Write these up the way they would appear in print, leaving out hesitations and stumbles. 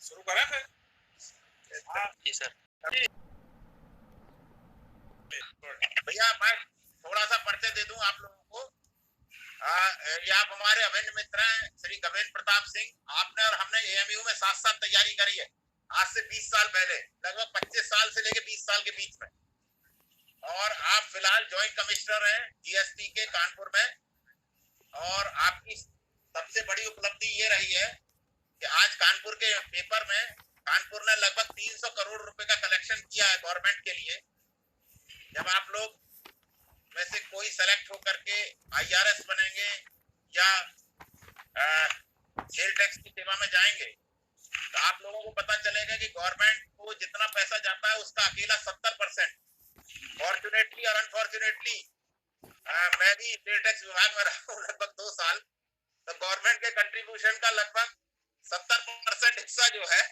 शुरू करें फिर? हाँ जी सर। भैया मैं थोड़ा सा परिचय दे दूं आप लोगों को। ये आप हमारे अभिन्न मित्र हैं श्री गवेंद्र प्रताप सिंह। आपने और हमने एएमयू में साथ साथ तैयारी करी है आज से 20 साल पहले, लगभग 25 साल से लेके 20 साल के बीच में। और आप फिलहाल ज्वाइंट कमिश्नर हैं जीएसटी के कानपुर में। और आपकी सबसे बड़ी उपलब्धि ये रही है कि आज कानपुर के पेपर में कानपुर ने लगभग 300 करोड़ रुपए का कलेक्शन किया है गवर्नमेंट के लिए। जब आप लोग में से कोई सेलेक्ट होकर के आईआरएस बनेंगे या सेल टैक्स की सेवा में जाएंगे तो आप लोगों को पता चलेगा कि गवर्नमेंट को जितना पैसा जाता है उसका अकेला 70%। फॉर्चुनेटली और अनफॉर्चुनेटली मैं भी सेल टैक्स विभाग में रहा हूँ लगभग 2 साल, तो गवर्नमेंट के कंट्रीब्यूशन का लगभग 70% हिस्सा जो है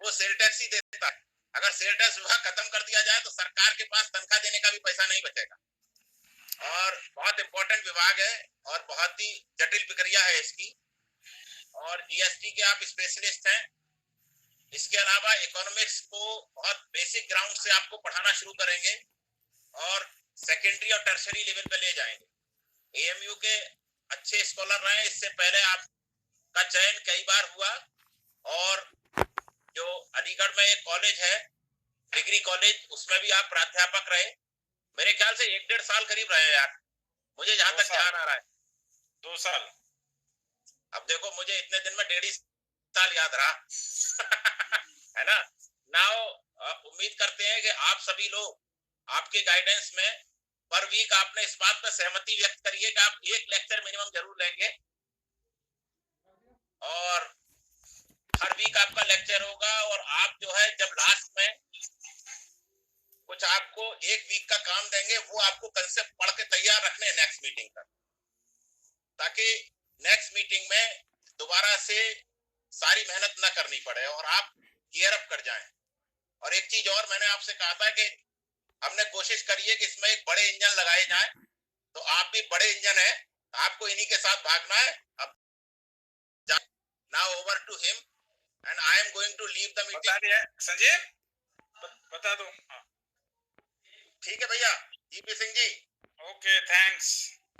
वो सेल टैक्स ही देता है। अगर सेल टैक्स विभाग खत्म कर दिया जाए तो सरकार के पास तनख्वाह देने का भी पैसा नहीं बचेगा। और बहुत इंपॉर्टेंट विभाग है और बहुत ही जटिल प्रक्रिया है इसकी। और जीएसटी के आप स्पेशलिस्ट हैं। इसके अलावा इकोनॉमिक्स को बहुत बेसिक ग्राउंड से आपको पढ़ाना शुरू करेंगे और सेकेंडरी और टर्शरी लेवल पे ले जाएंगे। एएमयू के अच्छे स्कॉलर रहे, इससे पहले आपका चयन कई बार हुआ। और जो अलीगढ़ में एक कॉलेज है डिग्री कॉलेज, उसमें भी आप प्राध्यापक रहे। मेरे ख्याल से 1-1.5 साल करीब रहे यार, मुझे जहां तक ध्यान आ रहा है। 2 साल। अब देखो मुझे इतने दिन में 1.5 साल याद रहा है ना। नाउ उम्मीद करते हैं कि आप सभी लोग आपके गाइडेंस में पर वीक आपने इस बात पर सहमति व्यक्त करी है कि आप एक लेक्चर मिनिमम जरूर लेंगे और हर वीक आपका लेक्चर होगा। और आप जो है जब लास्ट में कुछ आपको 1 वीक का काम देंगे वो आपको कंसेप्ट पढ़ के तैयार रखने हैं नेक्स्ट मीटिंग तक, ताकि नेक्स्ट मीटिंग में दोबारा से सारी मेहनत न करनी पड़े और आप गियर अप कर जाएं। और एक चीज और मैंने आपसे कहा था कि हमने कोशिश करी है कि इसमें एक बड़े इंजन लगाए जाएं, तो आप भी बड़े इंजन है, आपको इन्हीं के साथ भागना है। अब now over to him and I am going to leave the meeting. बता दिया संजीव, बता दो। ठीक है भैया, GP Singh ji. Okay, thanks.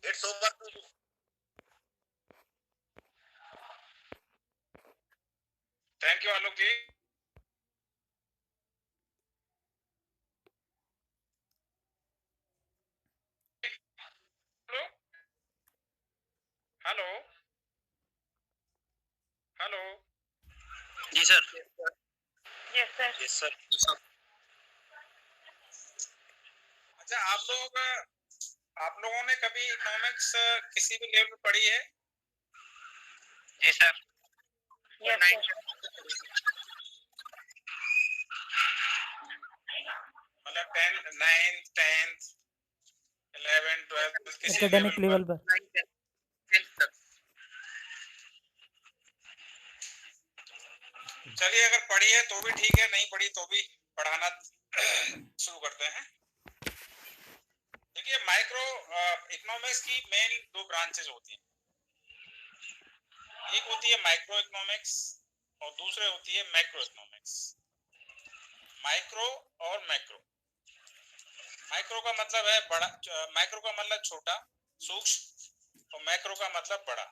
It's over to you. Thank you Alok ji. Hello hello. जी sir. Yes sir. Yes sir. अच्छा, आप लोगों ने कभी इकोनॉमिक्स किसी भी लेवल पे पढ़ी है? जी सर। Yes sir. मतलब 10th 9th 10th 11th 12th किसी एकेडमिक लेवल पर। चलिए, अगर पढ़ी है तो भी ठीक है, नहीं पढ़ी तो भी पढ़ाना शुरू करते हैं। देखिए, माइक्रो इकोनॉमिक्स की मेन 2 ब्रांचेस होती हैं। एक होती है माइक्रो इकोनॉमिक्स और दूसरे होती है मैक्रो इकोनॉमिक्स। माइक्रो और मैक्रो। माइक्रो का मतलब है बड़ा, माइक्रो का मतलब छोटा सूक्ष्म, और मैक्रो का मतलब बड़ा।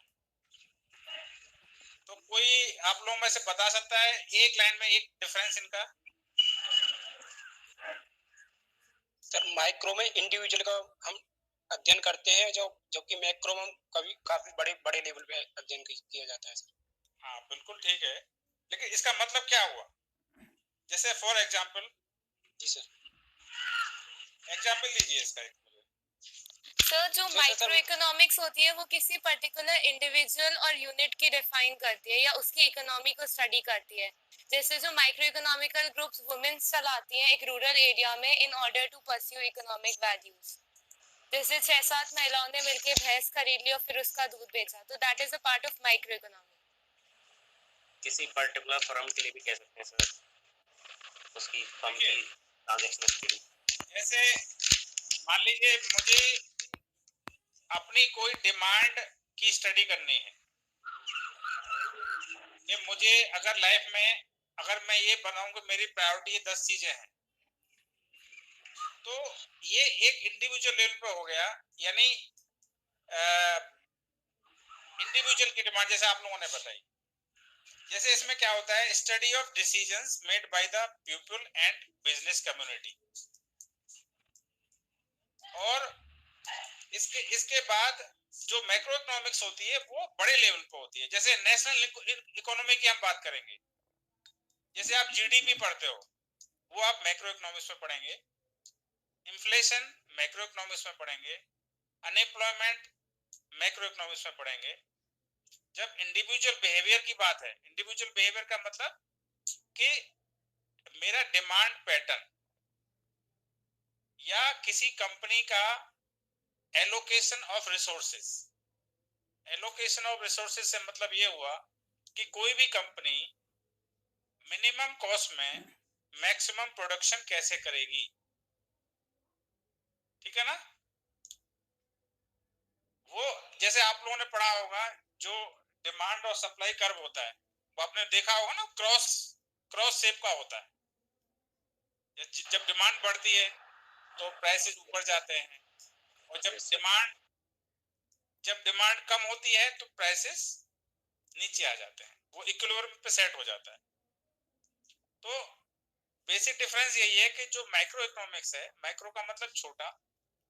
तो कोई आप लोगों में से बता सकता है एक लाइन में एक डिफरेंस इनका? सर, माइक्रो में इंडिविजुअल का हम अध्ययन करते हैं, जबकि मैक्रो में कभी काफी बड़े लेवल पे अध्ययन किया जाता है सर। हाँ, बिल्कुल ठीक है, लेकिन इसका मतलब क्या हुआ? जैसे फॉर एग्जांपल। जी सर। एग्जांपल दीजिए इसका एक। सर, जो माइक्रो इकोनॉमिक्स होती है वो किसी पर्टिकुलर इंडिविजुअल और यूनिट की डिफाइन करती है या उसकी इकोनॉमी को स्टडी करती है। जैसे जो माइक्रो इकोनॉमिकल ग्रुप्स वुमेन्स चलाती हैं एक रूरल एरिया में in order to pursue economic values. जैसे 6-7 महिलाओं ने मिलकर भैंस खरीद ली और फिर उसका दूध बेचा, तो that is a part of micro economy. किसी पर्टिकुलर फर्म के लिए भी कह सकते हैं सर, उसकी फर्म की ट्रांजैक्शन के लिए। जैसे मान लीजिए मुझे अपनी कोई डिमांड की स्टडी करनी है कि मुझे अगर लाइफ में अगर मैं ये बनाऊं कि मेरी प्रायोरिटी ये 10 चीजें हैं, तो ये एक इंडिविजुअल लेवल पे हो गया, यानी इंडिविजुअल की डिमांड जैसे आप लोगों ने बताई। जैसे इसमें क्या होता है, study of decisions made by the people and business community, और इसके बाद जो मैक्रो इकोनॉमिक्स होती है वो बड़े लेवल पे होती है। जैसे नेशनल इकोनॉमी की हम बात करेंगे, जैसे आप जीडीपी पढ़ते हो वो आप मैक्रो इकोनॉमिक्स में पढ़ेंगे, इन्फ्लेशन मैक्रो इकोनॉमिक्स में पढ़ेंगे, अनएम्प्लॉयमेंट मैक्रो इकोनॉमिक्स में पढ़ेंगे। जब इंडिविजुअल बिहेवियर की बात है, इंडिविजुअल बिहेवियर का मतलब कि मेरा डिमांड पैटर्न या किसी कंपनी का allocation of resources, allocation of resources से मतलब ये हुआ कि कोई भी कंपनी मिनिमम कॉस्ट में मैक्सिमम प्रोडक्शन कैसे करेगी, ठीक है ना। वो जैसे आप लोगों ने पढ़ा होगा जो डिमांड और सप्लाई कर्व होता है, वो आपने देखा होगा ना, क्रॉस क्रॉस शेप का होता है। जब डिमांड बढ़ती है तो प्राइसेस ऊपर जाते हैं, और जब डिमांड कम होती है तो प्राइसेस नीचे आ जाते हैं, वो इक्विलिब्रियम पे सेट हो जाता है। तो बेसिक डिफरेंस यही है कि जो माइक्रो इकोनॉमिक्स है, माइक्रो का मतलब छोटा,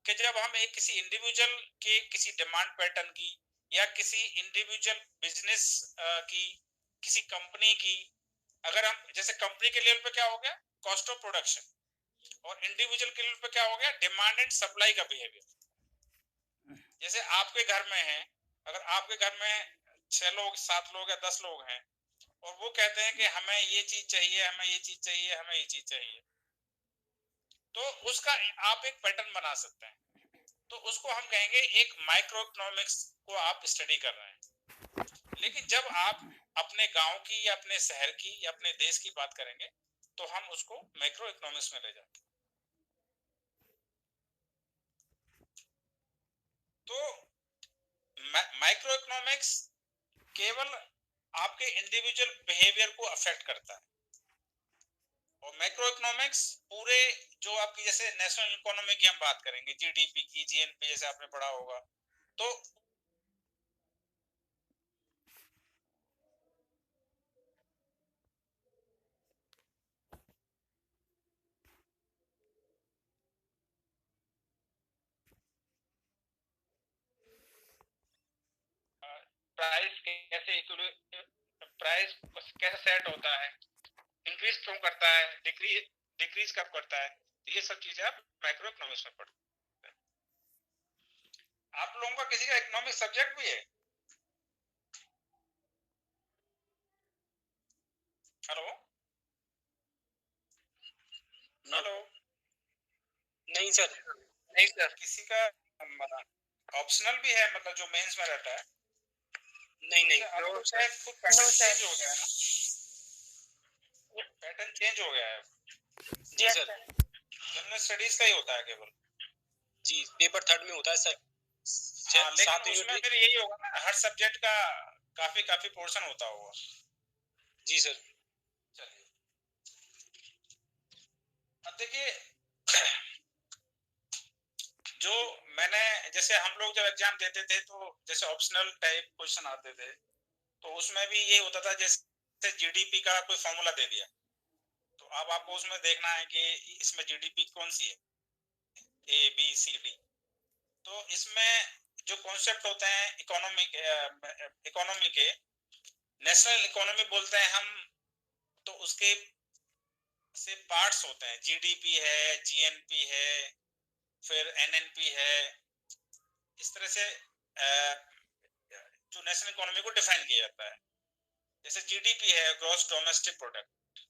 कि जब हम एक किसी इंडिविजुअल के किसी डिमांड पैटर्न की या किसी इंडिविजुअल बिजनेस की, किसी कंपनी की, अगर हम जैसे कंपनी के लेवल पे क्या हो गया, कॉस्ट ऑफ प्रोडक्शन, और इंडिविजुअल के लेवल पे क्या हो गया, डिमांड एंड सप्लाई का बिहेवियर। जैसे आपके घर में है, अगर आपके घर में 6 लोग 7 लोग या 10 लोग हैं, और वो कहते हैं कि हमें ये चीज चाहिए, हमें ये चीज चाहिए, हमें ये चीज चाहिए, तो उसका आप एक पैटर्न बना सकते हैं। तो उसको हम कहेंगे एक माइक्रो इकोनॉमिक्स को आप स्टडी कर रहे हैं। लेकिन जब आप अपने गांव की या अपने शहर की या अपने देश की बात करेंगे तो हम उसको मैक्रो इकोनॉमिक्स में ले जाते हैं। तो माइक्रो इकोनॉमिक्स केवल आपके इंडिविजुअल बिहेवियर को अफेक्ट करता है, और मैक्रो इकोनॉमिक्स पूरे जो आपकी, जैसे नेशनल इकोनॉमी की हम बात करेंगे, जीडीपी की, जीएनपी जैसे आपने पढ़ा होगा, तो प्राइस कैसे प्राइस कैसे सेट होता है, इंक्रीज क्यों करता है, डिक्रीज कब करता है, ये सब चीजें आप माइक्रो इकोनॉमिक्स में पढ़ते हैं। आप लोगों का किसी का इकोनॉमिक सब्जेक्ट भी है? हेलो हेलो, नहीं सर। नहीं सर, किसी का ऑप्शनल भी है, मतलब जो मेंस में रहता है? नहीं अब तो शायद कुछ पैटर्न चेंज हो गया है ना, पैटर्न चेंज हो गया है। जी सर। जनरल स्टडीज का ही होता है केवल। जी, पेपर 3 में होता है सर। हाँ, लेकिन उसमें फिर यही होगा ना, हर सब्जेक्ट का काफी पोर्शन होता होगा। जी सर। चलिए, अब देखिए, जो मैंने, जैसे हम लोग जब एग्जाम देते थे तो जैसे ऑप्शनल टाइप क्वेश्चन आते थे, तो उसमें भी ये होता था, जैसे जीडीपी का कोई फॉर्मूला दे दिया, तो अब आपको उसमें देखना है कि इसमें जीडीपी कौन सी है, ए बी सी डी। तो इसमें जो कॉन्सेप्ट होते हैं इकोनॉमी के, नेशनल इकोनॉमी बोलते हैं हम, तो उसके से पार्ट्स होते हैं, जीडीपी है, जीएनपी है, फिर एनएनपी है। इस तरह से जो नेशनल इकोनॉमी को डिफाइन किया जाता है। जैसे जीडीपी है, ग्रॉस डोमेस्टिक प्रोडक्ट,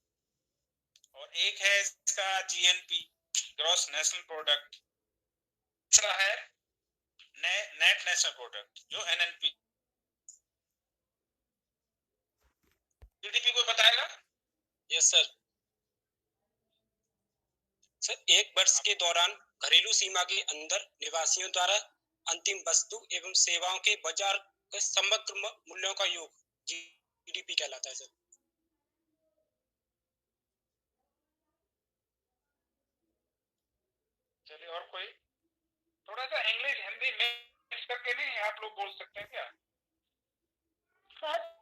और एक है इसका जीएनपी, ग्रॉस नेशनल प्रोडक्ट, दूसरा है नेट नेशनल प्रोडक्ट जो एनएनपी। जीडीपी को बताएगा? Yes sir. सर, एक वर्ष के दौरान घरेलू सीमा के अंदर निवासियों द्वारा अंतिम वस्तु एवं सेवाओं के बाजार के समग्र मूल्यों का योग जीडीपी कहलाता है सर। चलिए, और कोई थोड़ा सा इंग्लिश हिंदी मिक्स करके नहीं आप लोग बोल सकते हैं क्या? सर